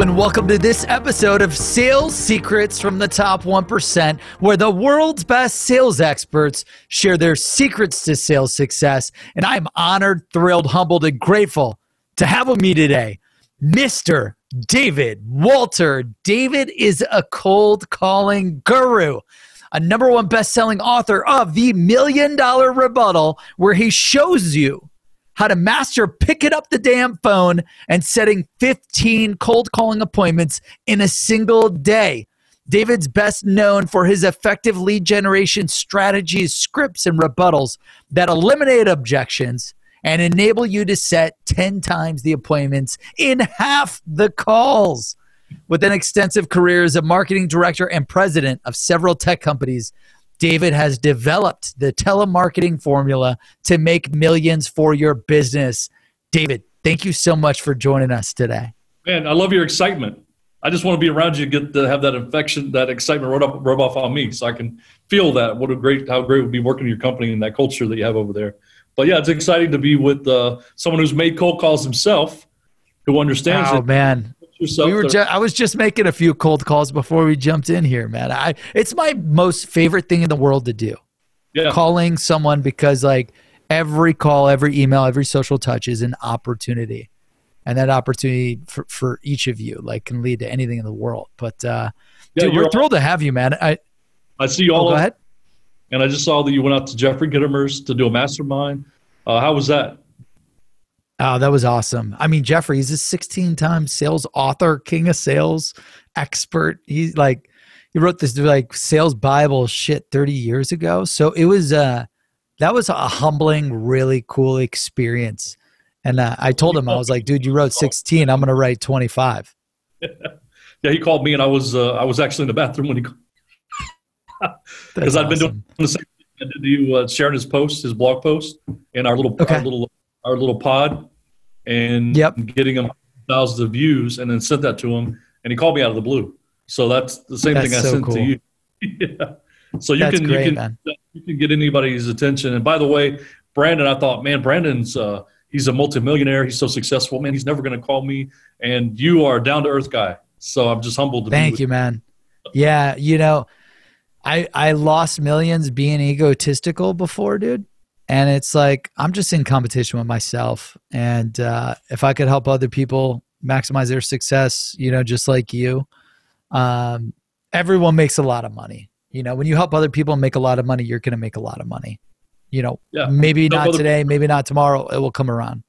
and welcome to this episode of Sales Secrets from the Top 1%, where the world's best sales experts share their secrets to sales success. And I'm honored, thrilled, humbled, and grateful to have with me today, Mr. David Walter. David is a cold calling guru, a #1 best-selling author of The $1 Million Rebuttal, where he shows you how to master picking up the damn phone and setting 15 cold calling appointments in a single day. David's best known for his effective lead generation strategies, scripts, and rebuttals that eliminate objections and enable you to set 10 times the appointments in half the calls. With an extensive career as a marketing director and president of several tech companies, David has developed the telemarketing formula to make millions for your business. David, thank you so much for joining us today. Man, I love your excitement. I just want to be around you, get to have that infection, that excitement rub off on me, so I can feel that. How great it would be working in your company and that culture that you have over there. But yeah, it's exciting to be with someone who's made cold calls himself, who understands it. Oh man. I was just making a few cold calls before we jumped in here, man. It's my most favorite thing in the world to do. Yeah. Calling someone, because like every call, every email, every social touch is an opportunity. And that opportunity for each of you like can lead to anything in the world. But dude, we're thrilled to have you, man. I see you all. Go ahead. And I just saw that you went out to Jeffrey Gittimer's to do a mastermind. How was that? Oh, that was awesome. I mean, Jeffrey, he's a 16-time sales author, king of sales, expert. He wrote this like sales Bible shit 30 years ago. So it was that was a humbling, really cool experience. And I told him, I was like, dude, you wrote 16. I'm going to write 25. Yeah, he called me, and I was actually in the bathroom when he called. Because I've been doing the same thing. I did you sharing his blog post, in our little pod, and getting him thousands of views, and then sent that to him, and he called me out of the blue. So that's the same thing I sent to you. Yeah. So you can get anybody's attention. And by the way, Brandon, I thought, man, Brandon's he's a multimillionaire. He's so successful, man. He's never going to call me. And you are a down to earth guy. So I'm just humbled to be with you. Thank you, man. Yeah, I lost millions being egotistical before, dude. And it's like, I'm just in competition with myself. And if I could help other people maximize their success, just like you, everyone makes a lot of money. When you help other people make a lot of money, you're going to make a lot of money. Maybe not today, maybe not tomorrow. It will come around.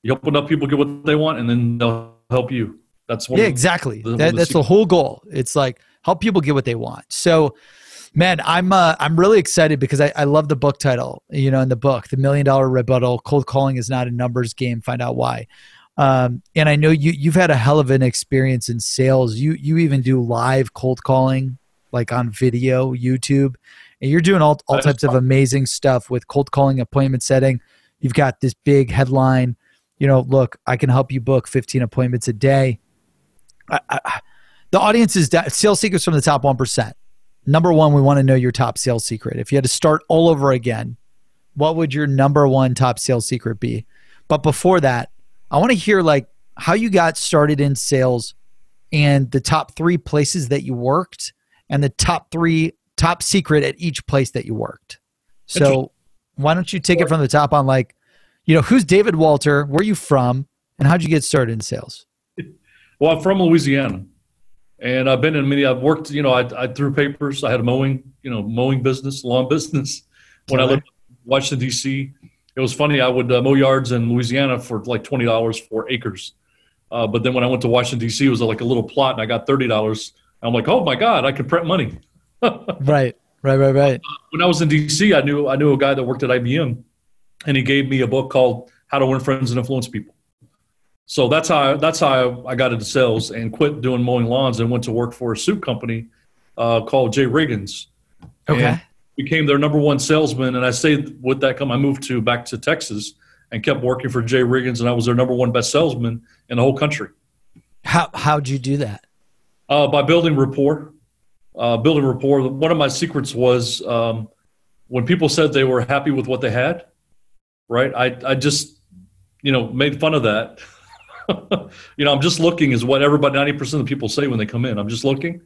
You help enough people get what they want, and then they'll help you. That's exactly. That's the whole goal. It's like help people get what they want. So, man, I'm really excited because I love the book title. In the book, The $1 Million Rebuttal: Cold Calling is Not a Numbers Game. Find out why. And I know you've had a hell of an experience in sales. You even do live cold calling, like on video, YouTube, and you're doing all types of amazing stuff with cold calling, appointment setting. You've got this big headline. Look, I can help you book 15 appointments a day. The audience is sales secrets from the top 1%. #1, we want to know your top sales secret. If you had to start all over again, what would your #1 top sales secret be? But before that, I want to hear like how you got started in sales and the top 3 places that you worked and the top secret at each place that you worked. So why don't you take it from the top on like, who's David Walter? Where are you from? And how'd you get started in sales? Well, I'm from Louisiana. And I've been in many. I've worked. I threw papers. I had a mowing business, lawn business. When I lived in Washington D.C., it was funny. I would mow yards in Louisiana for like $20 for acres. But then when I went to Washington D.C., it was like a little plot, and I got $30. I'm like, oh my God, I can print money. Right. When I was in D.C., I knew a guy that worked at IBM, and he gave me a book called How to Win Friends and Influence People. So that's how I got into sales and quit doing mowing lawns and went to work for a suit company called J. Riggins. Okay. And became their #1 salesman. And I stayed with that company. I moved back to Texas and kept working for J. Riggins, and I was their #1 best salesman in the whole country. How'd you do that? By building rapport. One of my secrets was when people said they were happy with what they had, right? I just, made fun of that. I'm just looking is what everybody, 90% of the people say when they come in. I'm just looking.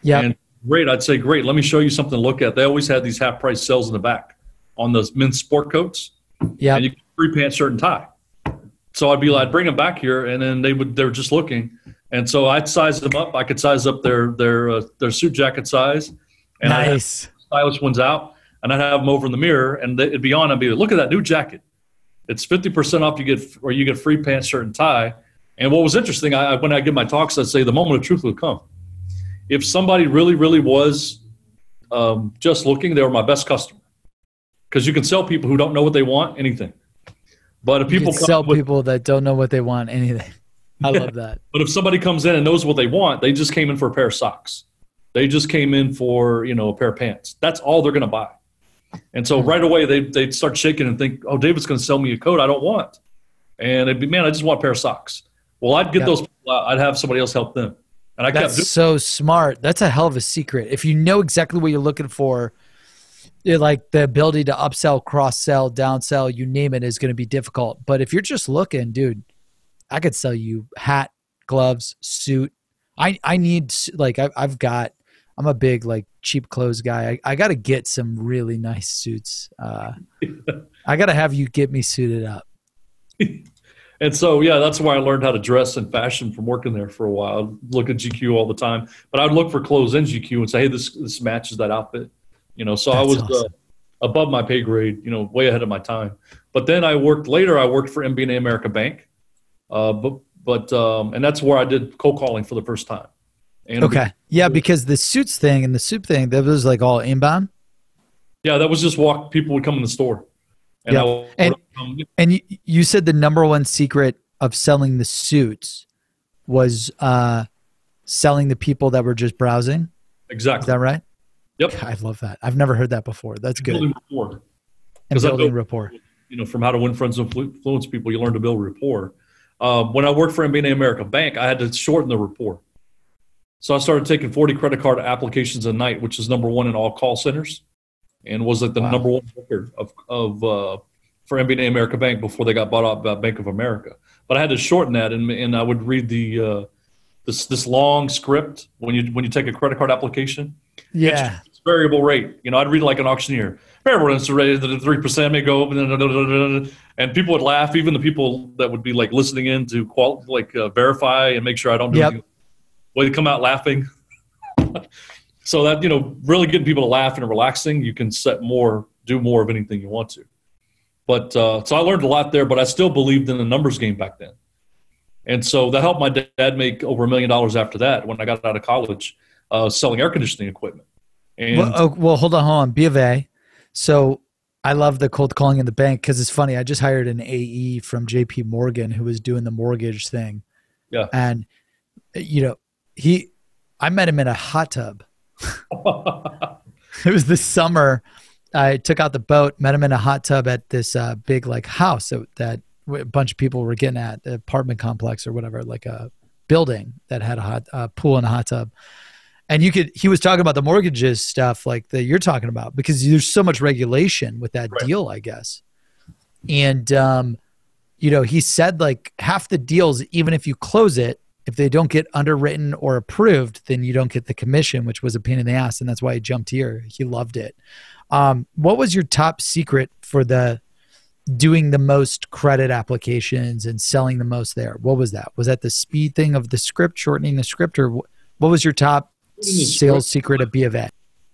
Yeah. And great. I'd say, great. Let me show you something to look at. They always had these half price sales in the back on those men's sport coats. Yeah. And you get free pants, shirt, and tie. So I'd bring them back here, and then they were just looking. And so I'd size them up. I could size up their suit jacket size. And nice. I'd have stylish ones out, and I'd have them over in the mirror, and it'd be on. I'd be, look at that new jacket. It's 50% off. You get free pants, shirt, and tie. And what was interesting, when I give my talks, I'd say the moment of truth would come. If somebody really, really was just looking, they were my best customer. Because you can sell people who don't know what they want anything. But if people sell people that don't know what they want anything. I love that. But if somebody comes in and knows what they want, they just came in for a pair of socks. They just came in for, a pair of pants. That's all they're going to buy. And so right away they'd start shaking and think, oh, David's going to sell me a coat I don't want. And it'd be, man, I just want a pair of socks. Well, I'd get those people out. I'd have somebody else help them. And That's so smart. That's a hell of a secret. If you know exactly what you're looking for, like the ability to upsell, cross-sell, downsell, you name it, is going to be difficult. But if you're just looking, dude, I could sell you hat, gloves, suit. I need, like, I'm a big, like, cheap clothes guy. I got to get some really nice suits. I got to have you get me suited up. And so, yeah, that's why I learned how to dress and fashion from working there for a while. I'd look at GQ all the time. But I'd look for clothes in GQ and say, hey, this matches that outfit. So that's I was awesome. Above my pay grade, way ahead of my time. But then I worked for MBNA America Bank. And that's where I did cold calling for the first time. And yeah, because the suits thing and the soup thing, that was like all inbound. Yeah, that was just people would come in the store. And and you said the number one secret of selling the suits was selling the people that were just browsing. Exactly. Is that right? Yep. I love that. I've never heard that before. That's good. Building rapport. And building rapport. From how to win friends and influence people, you learn to build rapport. When I worked for MBNA America Bank, I had to shorten the rapport. So I started taking 40 credit card applications a night, which is number one in all call centers, and was like the number one record for MBNA America Bank before they got bought out by Bank of America. But I had to shorten that, and I would read this long script when you take a credit card application. Yeah, it's variable rate. I'd read it like an auctioneer. Variable interest rate, the 3% may go, and people would laugh. Even the people that would be like listening in to verify and make sure I don't do anything. Well, they come out laughing. So that, really getting people to laugh and relaxing, you can do more of anything you want to. But so I learned a lot there, but I still believed in the numbers game back then. And so that helped my dad make over $1 million after that when I got out of college, selling air conditioning equipment. And well, hold on. B of A. So I love the cold calling in the bank because it's funny. I just hired an AE from JP Morgan who was doing the mortgage thing. Yeah. And, I met him in a hot tub. It was this summer. I took out the boat, met him in a hot tub at this big house that a bunch of people were getting at, the apartment complex or whatever, like a building that had a pool and a hot tub. And he was talking about the mortgages stuff like that you're talking about, because there's so much regulation with that deal, I guess. And, he said half the deals, even if you close it, if they don't get underwritten or approved, then you don't get the commission, which was a pain in the ass. And that's why he jumped here. He loved it. What was your top secret for doing the most credit applications and selling the most there? What was that? Was that the speed thing of the script, shortening the script, or what was your top sales secret at B of A?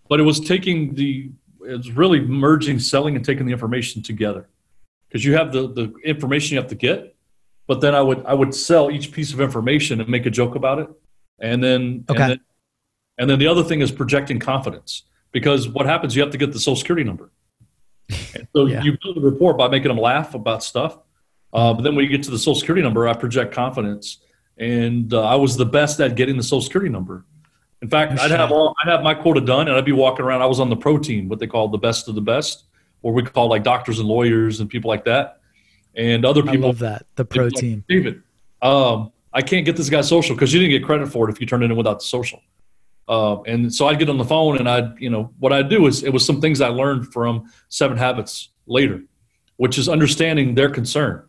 But it was it's really merging selling and taking the information together, because you have the information you have to get, but then I would sell each piece of information and make a joke about it. And then, and then the other thing is projecting confidence, because what happens, you have to get the Social Security number. And so you build a rapport by making them laugh about stuff. But then when you get to the Social Security number, I project confidence. And I was the best at getting the Social Security number. In fact, I'd have my quota done, and I'd be walking around. I was on the pro team, what they call the best of the best, or we call doctors and lawyers and people like that. And other people. I love that, the pro team. David, I can't get this guy social because you didn't get credit for it if you turned it in without the social. And so I'd get on the phone, and what I'd do is, it was some things I learned from 7 Habits later, which is understanding their concern,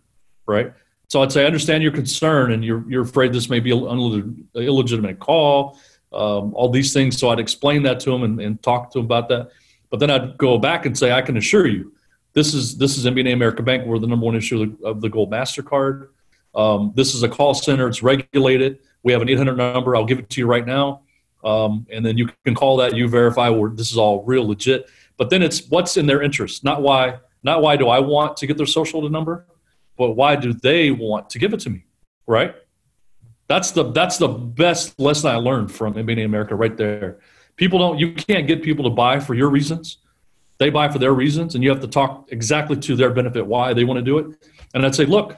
right? So I'd say, I understand your concern and you're afraid this may be an illegitimate call, all these things. So I'd explain that to him and talk to him about that. But then I'd go back and say, I can assure you, this is MBNA American Bank. We're the number one issuer of the Gold MasterCard. This is a call center. It's regulated. We have an 800 number. I'll give it to you right now. And then you can call that. You verify this is all real legit. But then it's what's in their interest, not why do I want to get their social number, but why do they want to give it to me, right? That's the best lesson I learned from MBNA America right there. You can't get people to buy for your reasons. They buy for their reasons, and you have to talk exactly to their benefit, why they want to do it. And I'd say, look,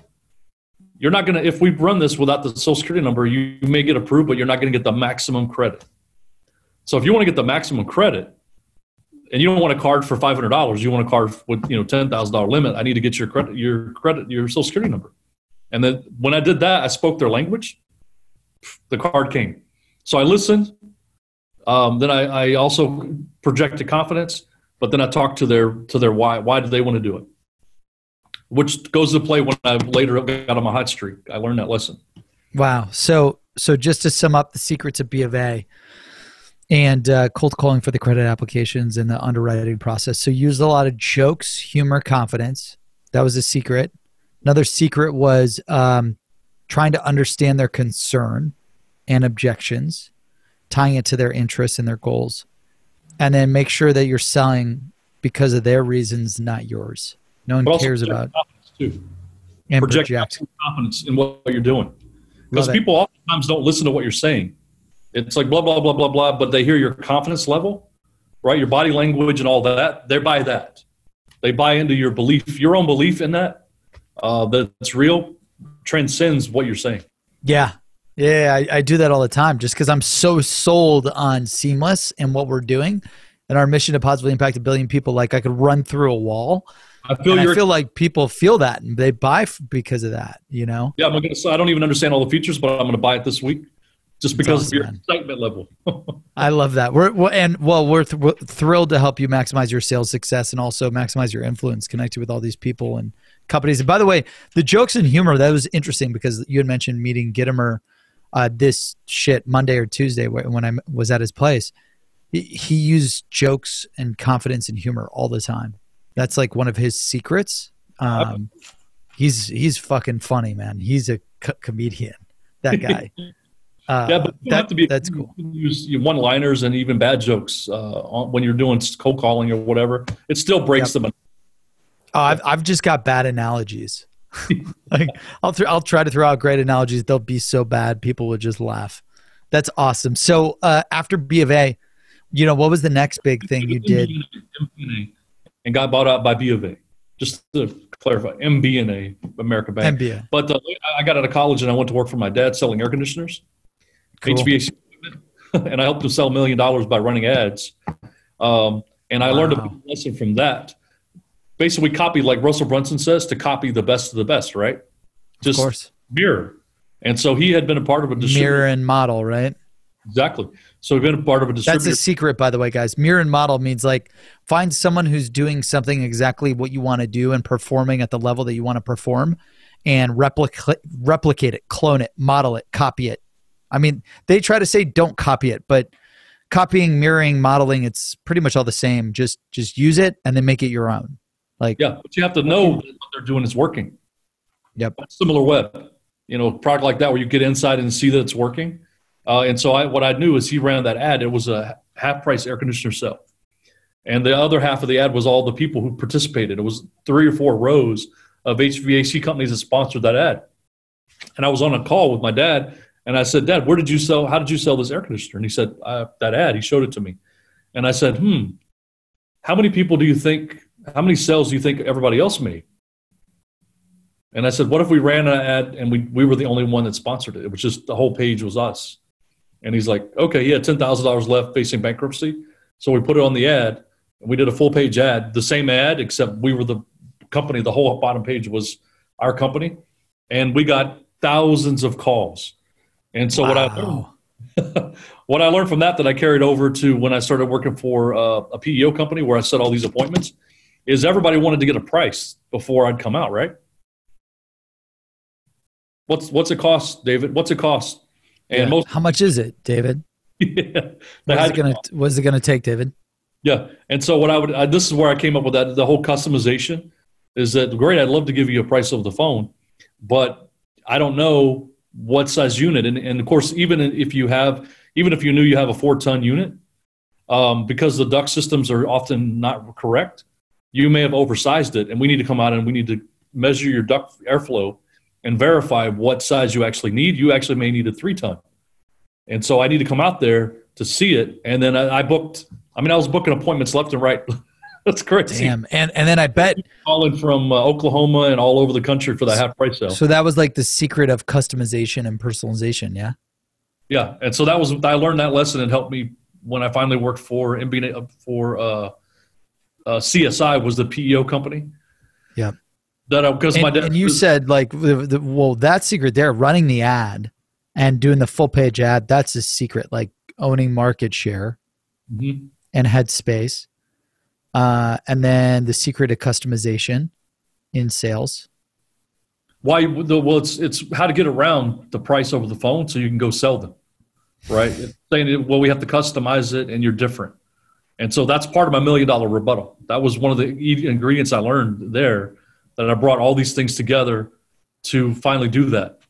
you're not going to, if we run this without the social security number, you may get approved, but you're not going to get the maximum credit. So if you want to get the maximum credit, and you don't want a card for $500, you want a card with $10,000 limit, I need to get your social security number. And then when I did that, I spoke their language, the card came. So I listened. Then I also projected confidence, but then I talked to their why. Why do they want to do it? Which goes to play when I later got on my hot streak. I learned that lesson. Wow. So just to sum up the secrets of B of A and cold calling for the credit applications and the underwriting process. So use a lot of jokes, humor, confidence. That was a secret. Another secret was trying to understand their concern and objections, tying it to their interests and their goals. And then make sure that you're selling because of their reasons, not yours. No one cares about too. And project confidence in what you're doing. Because people oftentimes don't listen to what you're saying. It's like blah, blah, blah, blah, blah, but they hear your confidence level, right? Your body language and all that. They buy that. They buy into your belief, your own belief in that, that's real, transcends what you're saying. Yeah. Yeah, I do that all the time just because I'm so sold on Seamless and what we're doing and our mission to positively impact 1 billion people. Like I could run through a wall. I feel like people feel that and they buy because of that, Yeah, I don't even understand all the features, but I'm going to buy it this week just because of your excitement level. I love that. We're thrilled to help you maximize your sales success and also maximize your influence, connect you with all these people and companies. And by the way, the jokes and humor, that was interesting because you had mentioned meeting Gittimer this Monday or Tuesday when I was at his place. He used jokes and confidence and humor all the time. That's like one of his secrets. He's fucking funny, man. He's a comedian, that guy. But that's cool. You use one-liners and even bad jokes when you're doing cold calling or whatever. It still breaks them. I've just got bad analogies. Like I'll try to throw out great analogies. They'll be so bad people would just laugh. That's awesome. So after B of A, what was the next big thing you did? And got bought out by B of A. Just to clarify, MBNA, American Bank. MBA. But I got out of college and I went to work for my dad selling air conditioners, cool. HVAC equipment, and I helped him sell $1 million by running ads. And I learned a big lesson from that. Basically, we copied, like Russell Brunson says, to copy the best of the best, right? Just of course. Mirror. And so he had been a part of a distributor. Mirror and model, right? Exactly. So we've been a part of a distributor. That's a secret, by the way, guys. Mirror and model means like find someone who's doing something exactly what you want to do and performing at the level that you want to perform and replicate it, clone it, model it, copy it. I mean, they try to say don't copy it, but copying, mirroring, modeling, it's pretty much all the same. Just use it and then make it your own. But you have to know what they're doing is working. Yep. Similar web, product like that where you get inside and see that it's working. And so what I knew is he ran that ad. It was a half-price air conditioner sale. And the other half of the ad was all the people who participated. It was 3 or 4 rows of HVAC companies that sponsored that ad. And I was on a call with my dad, and I said, Dad, how did you sell this air conditioner? And he said, that ad. He showed it to me. And I said, how many sales do you think everybody else made? And I said, what if we ran an ad and we were the only one that sponsored it? It was just the whole page was us. And he's like, okay, he had $10,000 left facing bankruptcy. So we put it on the ad and we did a full page ad, the same ad, except we were the company. The whole bottom page was our company. And we got thousands of calls. And so what I learned from that I carried over to when I started working for a PEO company where I set all these appointments is everybody wanted to get a price before I'd come out, right? what's it cost, David? What's it cost? And how much is it, David? What's it gonna take, David? Yeah. And so this is where I came up with that. The whole customization is that great. I'd love to give you a price over the phone, but I don't know what size unit. And of course, even if you knew you have a 4-ton unit, because the duct systems are often not correct, you may have oversized it, and we need to come out and we need to measure your duct airflow and verify what size you actually need. You actually may need a 3-ton. And so I need to come out there to see it. And then I was booking appointments left and right. That's crazy. Damn. And then I bet calling from Oklahoma and all over the country for the half price sale. So that was like the secret of customization and personalization. Yeah. Yeah. And so I learned that lesson and helped me when I finally worked for CSI was the PEO company. Yeah. Because my dad. And you said like, that secret there, running the ad and doing the full page ad, that's a secret, like owning market share and headspace. And then the secret of customization in sales. Why? Well, it's how to get around the price over the phone so you can go sell them, right? It's saying, well, we have to customize it and you're different. And so that's part of my $1 million rebuttal. That was one of the ingredients I learned there, that I brought all these things together to finally do that.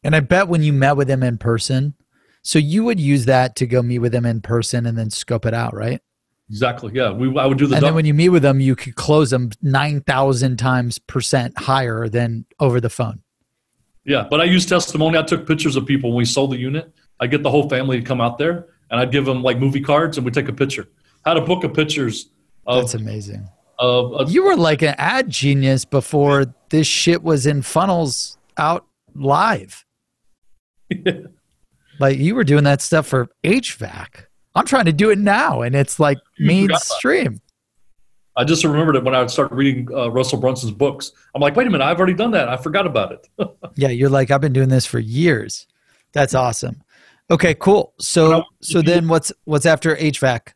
And I bet when you met with him in person, so you would use that to go meet with him in person and then scope it out, right? Exactly. Yeah. I would do and then when you meet with them, you could close them 9,000 times % higher than over the phone. Yeah. But I use testimony. I took pictures of people when we sold the unit. I get the whole family to come out there and I'd give them like movie cards and we take a picture. How to book a pictures of. That's amazing. You were like an ad genius before this shit was in funnels out live. Yeah. Like you were doing that stuff for HVAC. I'm trying to do it now, and it's like mainstream. I just remembered it when I started reading Russell Brunson's books. I'm like, wait a minute, I've already done that. I forgot about it. Yeah, you're like, I've been doing this for years. That's awesome. Okay, cool. So then what's after HVAC?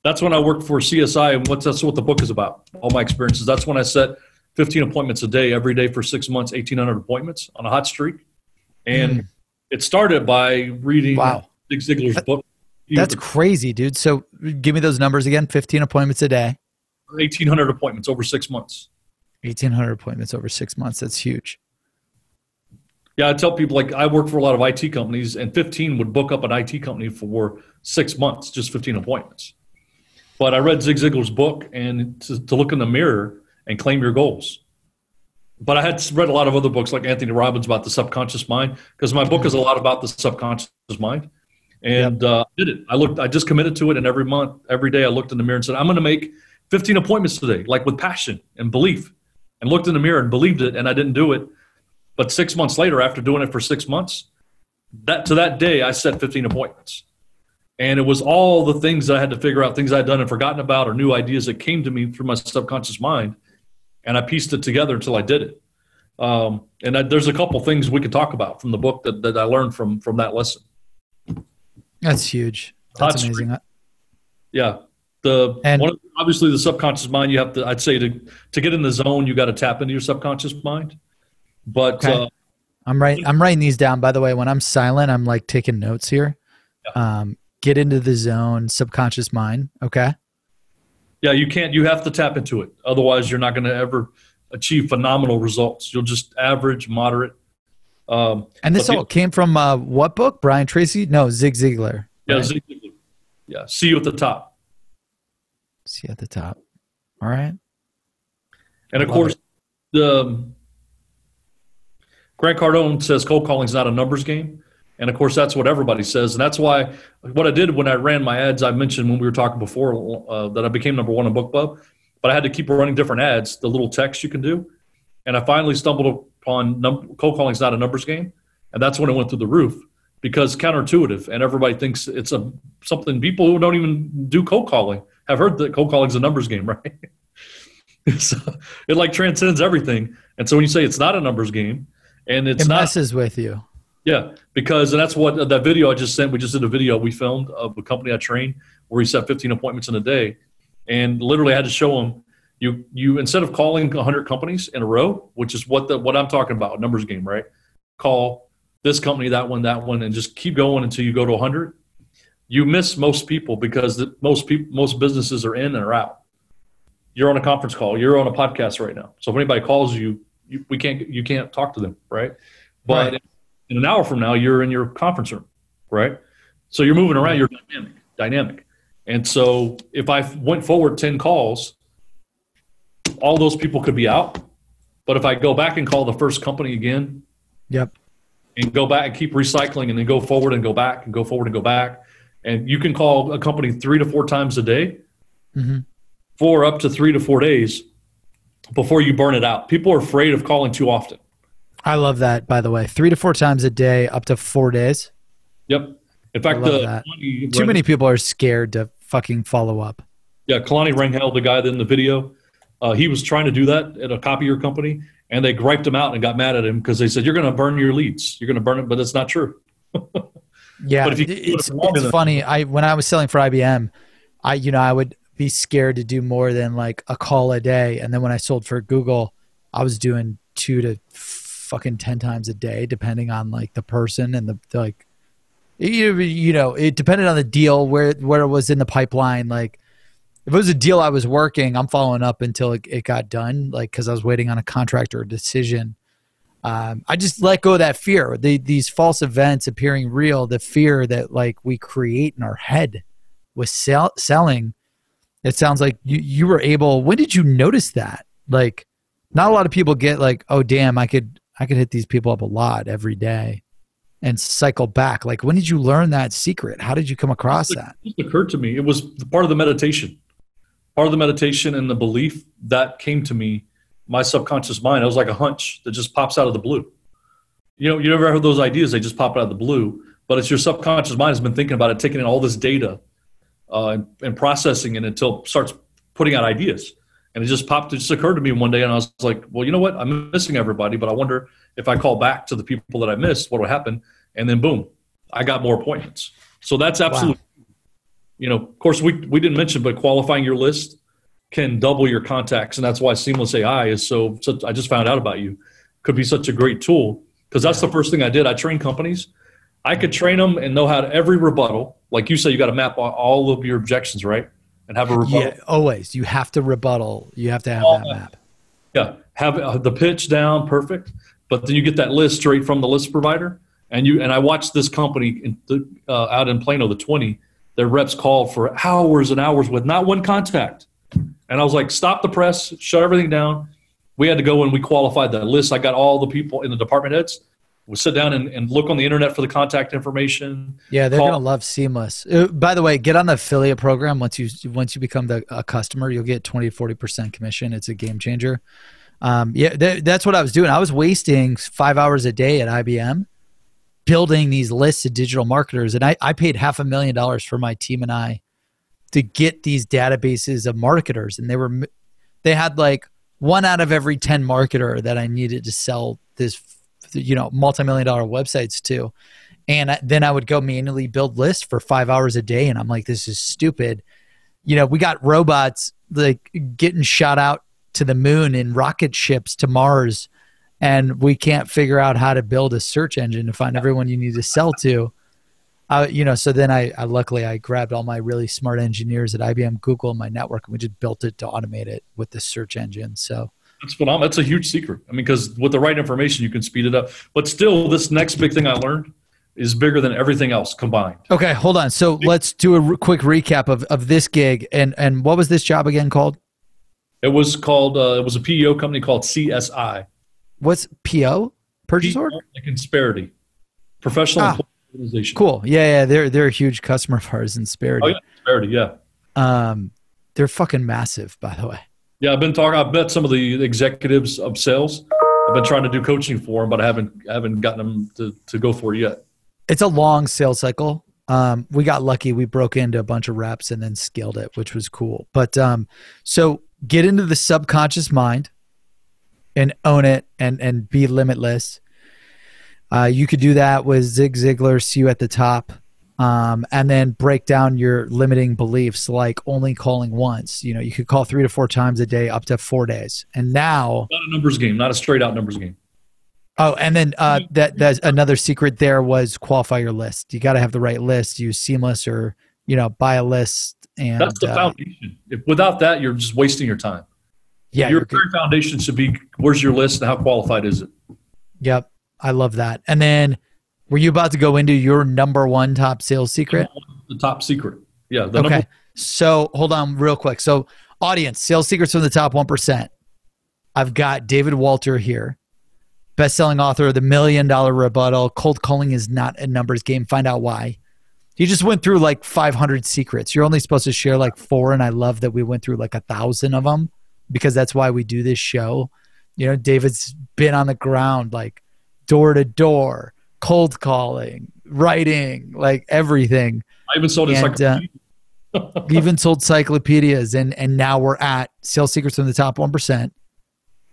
That's when I worked for CSI, and that's what the book is about. All my experiences. That's when I set 15 appointments a day, every day for 6 months, 1,800 appointments on a hot streak. And it started by reading Zig Ziglar's book. That's crazy, dude. So give me those numbers again. 15 appointments a day. 1,800 appointments over 6 months. 1,800 appointments over 6 months. That's huge. Yeah, I tell people, like, I work for a lot of IT companies, and 15 would book up an IT company for 6 months, just 15 appointments. But I read Zig Ziglar's book and to look in the mirror and claim your goals. But I had read a lot of other books like Anthony Robbins about the subconscious mind, because my book is a lot about the subconscious mind. And did it. I just committed to it. And every month, every day I looked in the mirror and said, I'm going to make 15 appointments today, like with passion and belief, and looked in the mirror and believed it. And I didn't do it. But 6 months later, after doing it for 6 months, that day I set 15 appointments. And it was all the things that I had to figure out, things I'd done and forgotten about, or new ideas that came to me through my subconscious mind. And I pieced it together until I did it. There's a couple things we could talk about from the book that I learned from that lesson. That's huge. That's amazing. Yeah. Obviously the subconscious mind, you have to, I'd say to get in the zone, you got to tap into your subconscious mind. But okay. I'm writing these down, by the way. When I'm silent, I'm like taking notes here. Yeah. Get into the zone, subconscious mind. Okay. Yeah. You have to tap into it. Otherwise you're not going to ever achieve phenomenal results. You'll just average, moderate. And this all came from what book? Brian Tracy? No, Zig Ziglar. Yeah, right? Zig Ziglar. Yeah, see you at the top. See you at the top. All right. And of course, Grant Cardone says cold calling is not a numbers game. And of course, that's what everybody says. And that's why what I did when I ran my ads, I mentioned when we were talking before that I became number one in BookBub, but I had to keep running different ads, the little text you can do. And I finally stumbled upon cold calling is not a numbers game. And that's when it went through the roof, because counterintuitive, and everybody thinks it's something. People who don't even do cold calling have heard that cold calling is a numbers game, right? So it like transcends everything. And so when you say it's not a numbers game, and it messes with you. Yeah, and that's what that video I just sent. We just did a video we filmed of a company I trained where he set 15 appointments in a day, and literally I had to show him you instead of calling 100 companies in a row, which is what I'm talking about, a numbers game, right? call this company, that one, and just keep going until you go to 100, you miss most people because most businesses are in or out. You're on a conference call. You're on a podcast right now. So if anybody calls you, you can't talk to them, right? But in an hour from now, you're in your conference room, right? So you're moving around. You're dynamic. And so if I went forward 10 calls, all those people could be out. But if I go back and call the first company again, and go back and keep recycling and then go forward and go back and go forward and go back, and you can call a company 3 to 4 times a day for up to 3 to 4 days before you burn it out. People are afraid of calling too often. I love that, by the way. 3 to 4 times a day, up to 4 days. Yep. In fact, too many people are scared to fucking follow up. Yeah, Kalani Rangel, the guy in the video, he was trying to do that at a copier company, and they griped him out and got mad at him because they said, "You're going to burn your leads. You're going to burn it," but it's not true. Yeah, but it's funny. When I was selling for IBM, I would be scared to do more than like a call a day, and then when I sold for Google, I was doing 2 to fucking 10 times a day, depending on like the person and the like. It depended on the deal, where it was in the pipeline. Like if it was a deal I was working, I'm following up until it got done, like because I was waiting on a contract or a decision. I just let go of that fear. These false events appearing real, the fear that like we create in our head with selling. It sounds like you were able. When did you notice that? Like, not a lot of people get like, oh damn, I could hit these people up a lot every day and cycle back. Like, when did you learn that secret? How did you come across that? It occurred to me. It was part of the meditation. Part of the meditation and the belief that came to me, my subconscious mind. It was like a hunch that just pops out of the blue. You never heard those ideas. They just pop out of the blue. But it's your subconscious mind has been thinking about it, taking in all this data and processing it until it starts putting out ideas. And it just occurred to me one day, and I was like, well, you know what? I'm missing everybody, but I wonder if I call back to the people that I missed, what would happen? And then boom, I got more appointments. So that's absolutely, of course, we didn't mention, but qualifying your list can double your contacts. And that's why Seamless.AI is I just found out about you, could be such a great tool, because that's the first thing I did. I trained companies. I could train them and know how to every rebuttal. Like you say, you got to map all of your objections, right? And have a rebuttal. Yeah, always. You have to rebuttal. You have to have that map. Yeah, have the pitch down, perfect. But then you get that list straight from the list provider. And I watched this company out in Plano, the 20. Their reps called for hours and hours with not one contact. And I was like, stop the press, shut everything down. We had to go and we qualified that list. I got all the people in the department heads. We sit down and look on the internet for the contact information. Yeah, they're going to love Seamless. By the way, get on the affiliate program. Once you become a customer, you'll get 20 to 40% commission. It's a game changer. That's what I was doing. I was wasting 5 hours a day at IBM building these lists of digital marketers. And I paid $500,000 for my team and I to get these databases of marketers. And they had like 1 out of every 10 marketer that I needed to sell this multi-million-dollar websites to. And then I would go manually build lists for 5 hours a day. And I'm like, this is stupid. We got robots like getting shot out to the moon in rocket ships to Mars. And we can't figure out how to build a search engine to find everyone you need to sell to. So then I luckily grabbed all my really smart engineers at IBM, Google, and my network, and we just built it to automate it with the search engine. So that's phenomenal. That's a huge secret. I mean, because with the right information, you can speed it up. But still, this next big thing I learned is bigger than everything else combined. Okay, hold on. So let's do a quick recap of this gig. And what was this job again called? It was called, it was a PEO company called CSI. What's PO? Purchase order? Like Insperity. Professional Employee Organization. Cool. Yeah. They're a huge customer of ours, Insperity. Oh, yeah. Insperity, yeah. They're fucking massive, by the way. Yeah, I've met some of the executives of sales. I've been trying to do coaching for them, but I haven't gotten them to go for it yet. It's a long sales cycle. We got lucky. We broke into a bunch of reps and then scaled it, which was cool. But so get into the subconscious mind and own it and be limitless. You could do that with Zig Ziglar, see you at the top. And then break down your limiting beliefs, like only calling once. You could call 3 to 4 times a day, up to 4 days. And now, not a numbers game, not a straight out numbers game. Oh, and then that's another secret there was qualify your list. You got to have the right list. Use Seamless or, buy a list. And that's the foundation. Without that, you're just wasting your time. Yeah. Your very foundation should be, where's your list and how qualified is it? Yep. I love that. And then were you about to go into your number one top sales secret? The top secret. Yeah. Okay. So hold on real quick. So audience, sales secrets from the top 1%. I've got David Walter here. Best-selling author of the $1 Million Rebuttal. Cold calling is not a numbers game. Find out why. He just went through like 500 secrets. You're only supposed to share like 4, and I love that we went through like 1,000 of them because that's why we do this show. David's been on the ground like door to door, cold calling, writing, like everything. I even sold encyclopedias. Even sold encyclopedias, and now we're at sales secrets from the top 1%.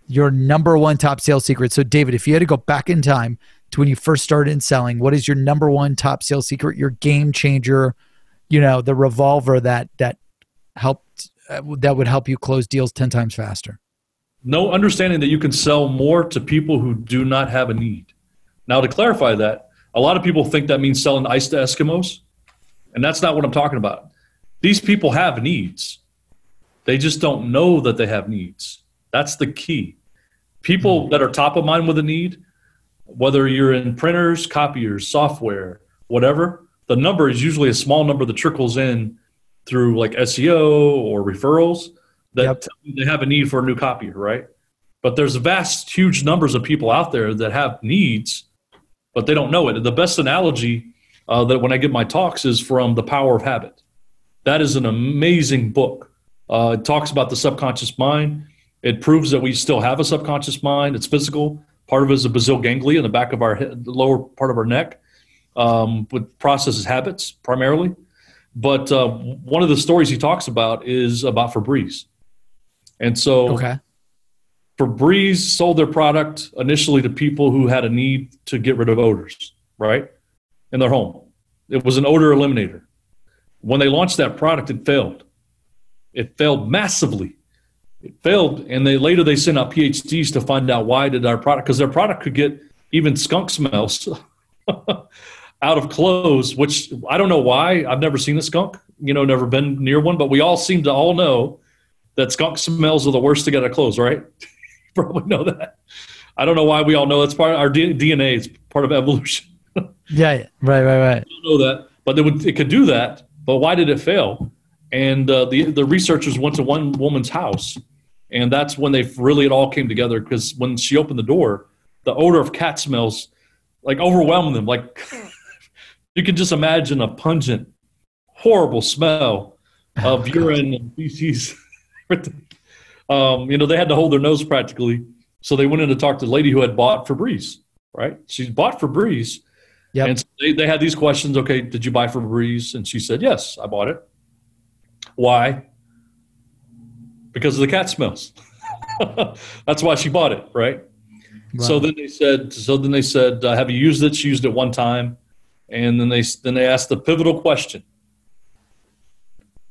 Your number one top sales secret. So David, if you had to go back in time to when you first started in selling, what is your number one top sales secret, your game changer, the revolver that helped, that would help you close deals 10 times faster? No, understanding that you can sell more to people who do not have a need. Now, to clarify that, a lot of people think that means selling ice to Eskimos, and that's not what I'm talking about. These people have needs. They just don't know that they have needs. That's the key. People that are top of mind with a need, whether you're in printers, copiers, software, whatever, the number is usually a small number that trickles in through like SEO or referrals that they have a need for a new copier, right? But there's vast, huge numbers of people out there that have needs, but they don't know it. And the best analogy that when I give my talks is from The Power of Habit. That is an amazing book. It talks about the subconscious mind. It proves that we still have a subconscious mind. It's physical. Part of it is a basal ganglia in the back of our head, the lower part of our neck, with processes habits primarily. But one of the stories he talks about is about Febreze. And so Febreze sold their product initially to people who had a need to get rid of odors, right, in their home. It was an odor eliminator. When they launched that product, it failed. It failed massively. It failed, and they sent out PhDs to find out why did our product, because their product could get even skunk smells out of clothes, which I don't know why. I've never seen a skunk, never been near one, but we all seem to all know that skunk smells are the worst to get out of clothes, right? You probably know that. I don't know why we all know that's part of our DNA. It's part of evolution. Right. I don't know that, but it could do that. But why did it fail? And the researchers went to one woman's house, and that's when it all came together, because when she opened the door, the odor of cat smells like overwhelmed them. Like you can just imagine a pungent, horrible smell of urine and feces. They had to hold their nose practically. So they went in to talk to the lady who had bought Febreze, right? She bought Febreze. Yep. And so they had these questions. Okay, did you buy Febreze? And she said, yes, I bought it. Why? Because of the cat smells. That's why she bought it, right? Wow. So then they said, have you used it? She used it one time. And then they asked the pivotal question.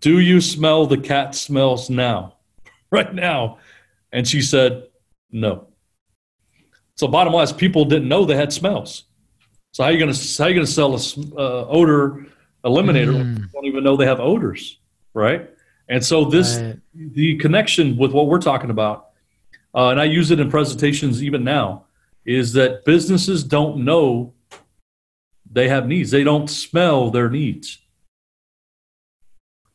Do you smell the cat smells now? Right now? And she said, no. So bottom line is people didn't know they had smells. So how are you going to sell a odor eliminator when you don't even know they have odors, right? And so the connection with what we're talking about, and I use it in presentations even now, is that businesses don't know they have needs. They don't smell their needs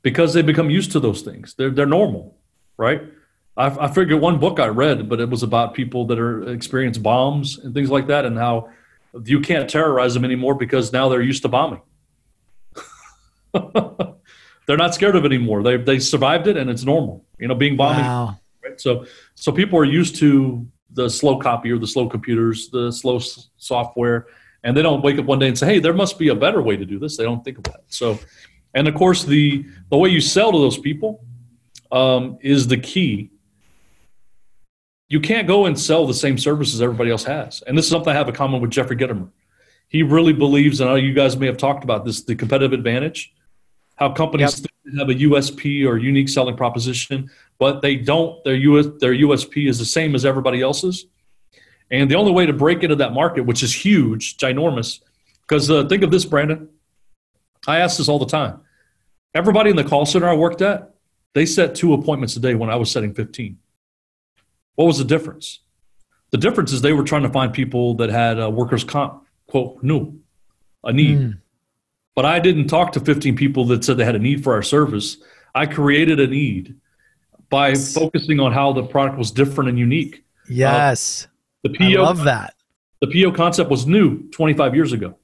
because they become used to those things. They're normal, right? I figured one book I read, but it was about people that experience bombs and things like that, and how you can't terrorize them anymore because now they're used to bombing. They're not scared of it anymore. They survived it, and it's normal. Being bombing. Wow. Right? So people are used to the slow copier, the slow computers, the slow software, and they don't wake up one day and say, "Hey, there must be a better way to do this." They don't think about it. So, and of course, the way you sell to those people is the key. You can't go and sell the same services everybody else has. And this is something I have in common with Jeffrey Gitomer. He really believes, and I know you guys may have talked about this, the competitive advantage, how companies think they have a USP or unique selling proposition, but they don't. Their USP is the same as everybody else's. And the only way to break into that market, which is huge, ginormous, because think of this, Brandon. I ask this all the time. Everybody in the call center I worked at, they set 2 appointments a day when I was setting 15. What was the difference? The difference is they were trying to find people that had workers' comp, quote, a need. But I didn't talk to 15 people that said they had a need for our service. I created a need by focusing on how the product was different and unique. Yes. I love that. The PO concept was new 25 years ago.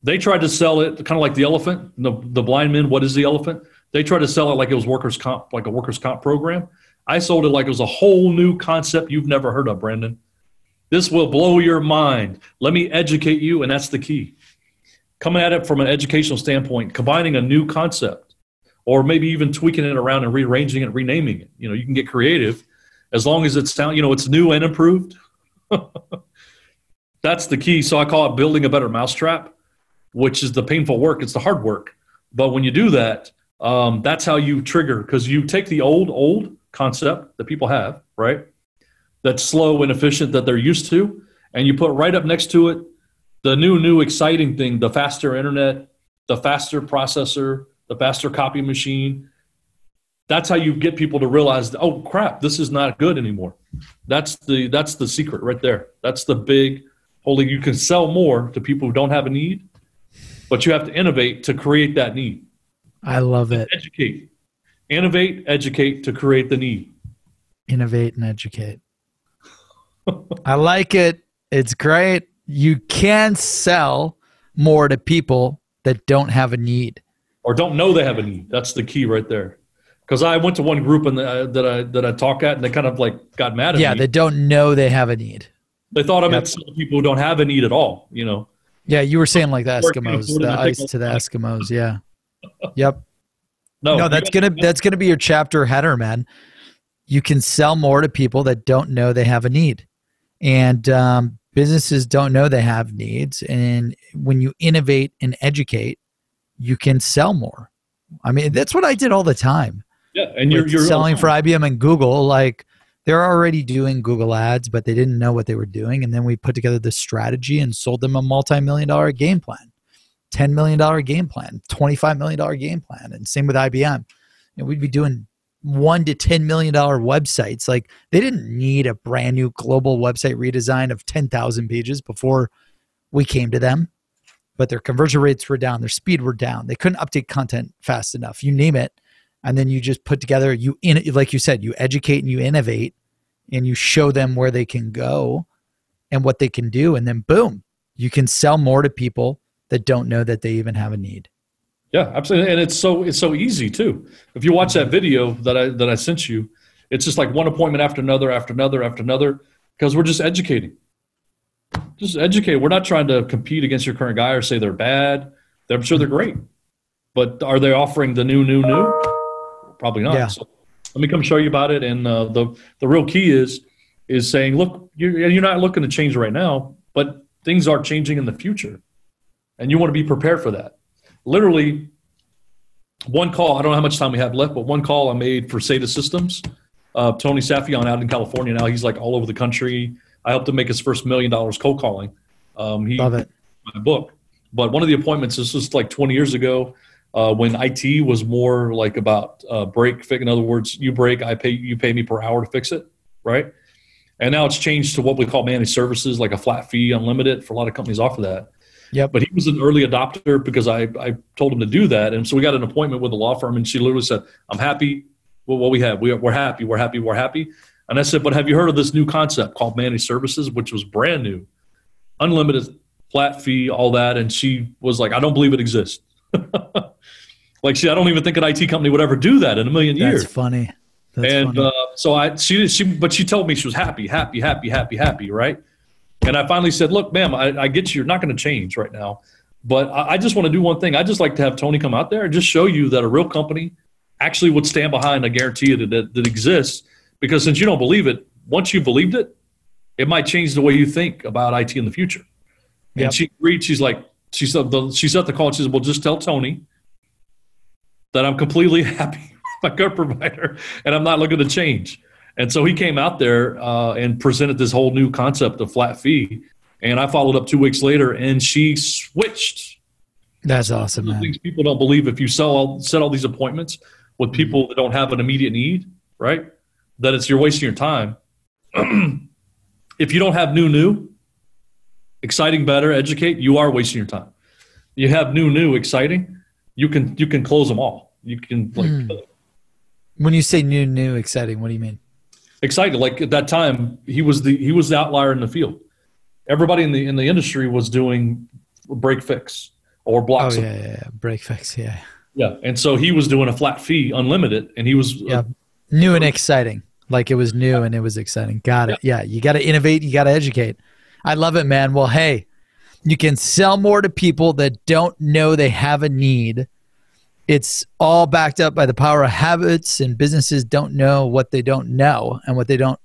They tried to sell it kind of like the elephant, the blind men. What is the elephant? They tried to sell it like it was workers' comp, like a workers' comp program. I sold it like it was a whole new concept you've never heard of, Brandon. This will blow your mind. Let me educate you, and that's the key. Coming at it from an educational standpoint, combining a new concept, or maybe even tweaking it around and rearranging it, renaming it. You can get creative as long as it's it's new and improved. That's the key. So I call it building a better mousetrap, which is the painful work. It's the hard work. But when you do that, that's how you trigger, because you take the old concept that people have, right? That's slow and efficient that they're used to, and you put right up next to it the new exciting thing, the faster internet, the faster processor, the faster copy machine. That's how you get people to realize, oh crap, this is not good anymore. That's the secret right there. That's the big holy. You can sell more to people who don't have a need, but you have to innovate to create that need. I love it. Educate, innovate, educate to create the need. Innovate and educate. I like it. It's great. You can sell more to people that don't have a need or don't know they have a need. That's the key right there. Because I went to one group that I talk at, and they kind of like got mad at me. Yeah, they don't know they have a need. They thought I meant some people who don't have a need at all. Yeah, you were saying like the Eskimos, the ice to the Eskimos. Yeah. Yep. No, that's gonna be your chapter header, man. You can sell more to people that don't know they have a need, and businesses don't know they have needs. And when you innovate and educate, you can sell more. I mean, that's what I did all the time. Yeah, and you're selling for IBM and Google. Like, they're already doing Google ads, but they didn't know what they were doing. And then we put together this strategy and sold them a multi-million-dollar game plan, $10 million game plan, $25 million game plan. And same with IBM. And we'd be doing $1 to $10 million websites. Like, they didn't need a brand new global website redesign of 10,000 pages before we came to them. But their conversion rates were down. Their speed were down. They couldn't update content fast enough. You name it. And then you just put together, like you said, you educate and you innovate, and you show them where they can go and what they can do. And then boom, you can sell more to people that don't know that they even have a need. Yeah, absolutely. And it's so easy too. If you watch that video that I sent you, it's just like one appointment after another, because we're just educating. Just educate. We're not trying to compete against your current guy or say they're bad. I'm sure they're great. But are they offering the new? Probably not. Yeah. So let me come show you about it. And the real key is saying, look, you're not looking to change right now, but things are changing in the future. And you want to be prepared for that. Literally, one call, I don't know how much time we have left, but one call I made for SATA Systems. Tony Safion out in California now. He's like all over the country. I helped him make his first $1 million cold calling. Love it. My book. But one of the appointments, this was like 20 years ago, when IT was more like about break fix. In other words, you break, you pay me per hour to fix it, right? And now it's changed to what we call managed services, like a flat fee, unlimited. For a lot of companies offer that. Yep. But he was an early adopter because I told him to do that. And so we got an appointment with a law firm, and she literally said, I'm happy with what we have. We're happy. And I said, but have you heard of this new concept called managed services, which was brand new, unlimited, flat fee, all that? And she was like, I don't believe it exists. I don't even think an IT company would ever do that in a million years. That's funny. But she told me she was happy, right? And I finally said, look, ma'am, I get you. You're not going to change right now. But I just want to do one thing. I just like to have Tony come out there and just show you that a real company actually would stand behind a guarantee that exists. Because since you don't believe it, once you believed it, it might change the way you think about IT in the future. Yep. And she agreed. She set the call and she said, well, just tell Tony that I'm completely happy with my current provider and I'm not looking to change. And so he came out there and presented this whole new concept of flat fee. And I followed up 2 weeks later, and she switched. That's awesome, man. Things people don't believe, if you set all these appointments with people that don't have an immediate need, right, that you're wasting your time. If you don't have new, exciting, better, educate, you are wasting your time. You have new, exciting, you can close them all. You can When you say new, exciting, what do you mean? Excited, like at that time, he was the outlier in the field. Everybody in the industry was doing break fix or block. Oh yeah, break fix, yeah. Yeah, and so he was doing a flat fee, unlimited, and he was new and exciting. Like it was new and it was exciting. Got it. Yeah, you got to innovate. You got to educate. I love it, man. Well, hey, you can sell more to people that don't know they have a need. It's all backed up by the power of habits, and businesses don't know what they don't know and what they can't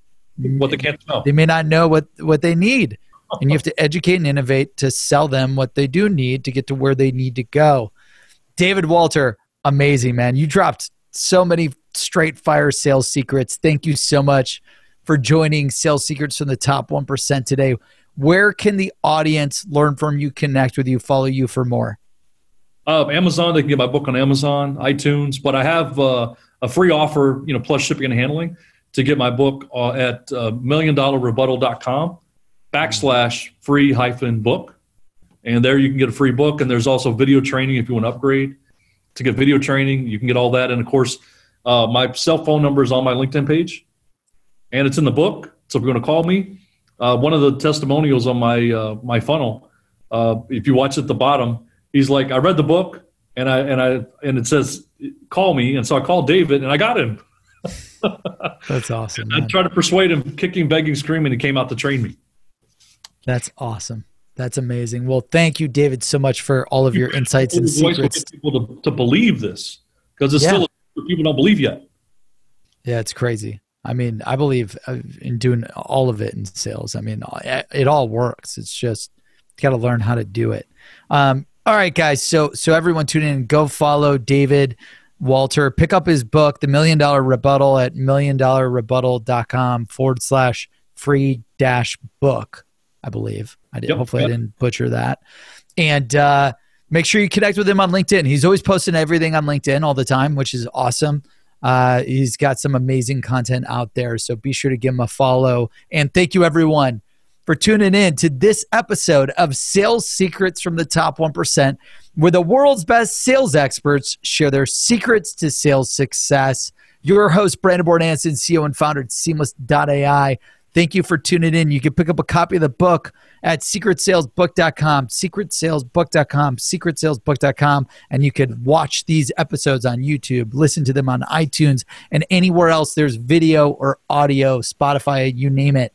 know. They may not know what they need. And you have to educate and innovate to sell them what they do need to get to where they need to go. David Walter, amazing, man. You dropped so many straight fire sales secrets. Thank you so much for joining Sales Secrets from the Top 1% today. Where can the audience learn from you, connect with you, follow you for more? Amazon, they can get my book on Amazon, iTunes, but I have a free offer, plus shipping and handling, to get my book at milliondollarrebuttal.com/free-book. And there you can get a free book. And there's also video training if you want to upgrade to get video training. You can get all that. And of course, my cell phone number is on my LinkedIn page, and it's in the book. So if you're going to call me, one of the testimonials on my funnel, if you watch at the bottom, he's like, I read the book and it says, call me. And so I called David and I got him. That's awesome. I tried to persuade him, kicking, begging, screaming, and he came out to train me. That's awesome. That's amazing. Well, thank you, David, so much for all of your insights and secrets. Get people to believe this, because it's still people don't believe yet. Yeah, it's crazy. I mean, I believe in doing all of it in sales. I mean, it all works. It's just got to learn how to do it. All right, guys. So everyone tune in. Go follow David Walter. Pick up his book, The $1 Million Rebuttal, at milliondollarrebuttal.com/free-book. I believe I did. Hopefully I didn't butcher that. And make sure you connect with him on LinkedIn. He's always posting everything on LinkedIn all the time, which is awesome. He's got some amazing content out there. So be sure to give him a follow. And thank you, everyone, for tuning in to this episode of Sales Secrets from the Top 1%, where the world's best sales experts share their secrets to sales success. Your host, Brandon Bornancin, CEO and founder at Seamless.AI. Thank you for tuning in. You can pick up a copy of the book at secretsalesbook.com, secretsalesbook.com, and you can watch these episodes on YouTube, listen to them on iTunes, and anywhere else there's video or audio, Spotify, you name it.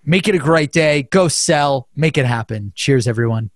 Make it a great day. Go sell. Make it happen. Cheers, everyone.